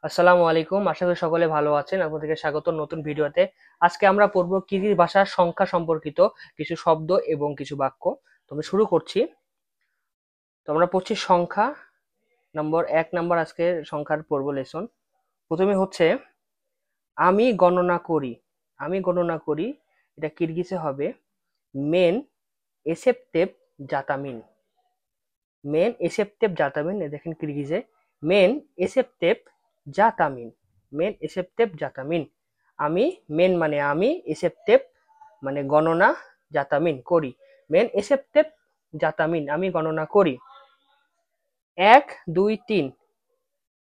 আসসালামু আলাইকুম। আশা করি সকলে ভালো আছেন। আপনাদেরকে স্বাগত নতুন ভিডিওতে। আজকে আমরা পড়ব কিরগিজ ভাষার সংখ্যা সম্পর্কিত কিছু শব্দ এবং কিছু বাক্য। তো আমি শুরু করছি। তো আমরা পড়ছি সংখ্যা নম্বর 1 নাম্বার আজকে সংখ্যার পড়ব লেসন। প্রথমে হচ্ছে আমি গণনা করি। আমি গণনা করি এটা কিরগিজে হবে মেন এসেপটেপ জাতামিন। মেন এসেপটেপ জাতামিন দেখেন কিরগিজে মেন এসেপটেপ জাতামিন। মেন এসেপটেপ জাতামিন। আমি মেন মানে আমি, এসেপটেপ মানে গণনা, জাতামিন করি। মেন এসেপটেপ জাতামিন আমি গণনা করি। 1 2 3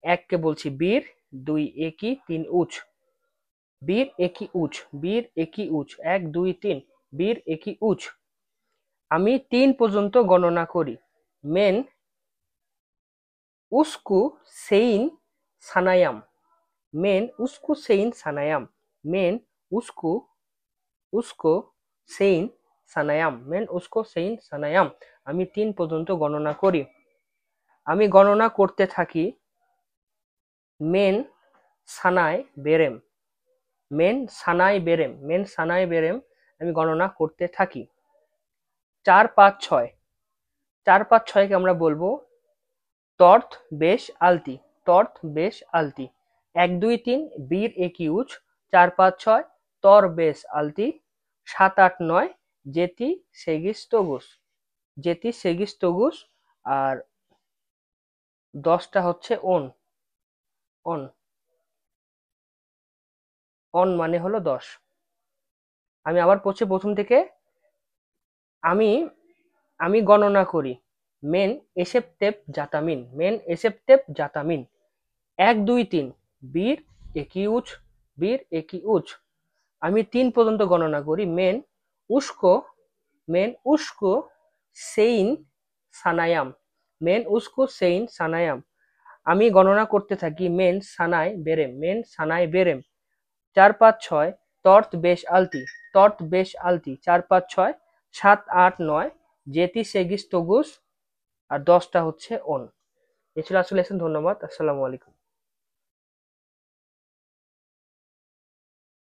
1 কে বলছি বীর, 2 একি 3 উচ। বীর একি উচ, বীর একি উচ, 1 2 3 বীর একি উচ। আমি 3 পর্যন্ত গণনা করি। মেন उसको सेइन सानायाम। मेन उसको सेइन सानायाम। मेन उसको उसको सेइन সানায়াম। মেন উস্কো সেইন সানায়াম। আমি 3 পর্যন্ত গণনা করি। আমি গণনা করতে থাকি। মেন সানায় বেরেম। মেন সানায় বেরেম। মেন সানায় বেরেম আমি গণনা করতে থাকি। 4 5 6 4 5 6 কে আমরা বলবো তর্থ বেশ আলতি। তর্থ বেশ আলতি। 1 2 3 বীর একি উচ, 4 5 6 তর বেশ আলতি, 7 8 9 জেতি সেগিস তগুস। জেতি সেগিস তগুস। আর 10টা হচ্ছে অন। অন অন মানে হলো 10। আমি আবার পড়ছি প্রথম থেকে। আমি আমি গণনা করি। মেন এসেপটেপ জাতামিন। মেন এসেপটেপ জাতামিন। 1 2 3 বীর একি উচ, বীর একি উচ। আমি 3 পর্যন্ত গণনা করি। মেন উস্কো সেইন সানায়াম। মেন উস্কো সেইন সানায়াম আমি গণনা করতে থাকি। মেন সানায় বেরেম। মেন সানায় বেরেম। 4 5 6 তর্ত বেশ আলতি। তর্ত বেশ আলতি। 4 5 6 7 8 9 জেতি সেগিস তগুস। আর 10টা হচ্ছে অন। এ ছিল আসলে লেসন। ধন্যবাদ। আসসালামু আলাইকুম।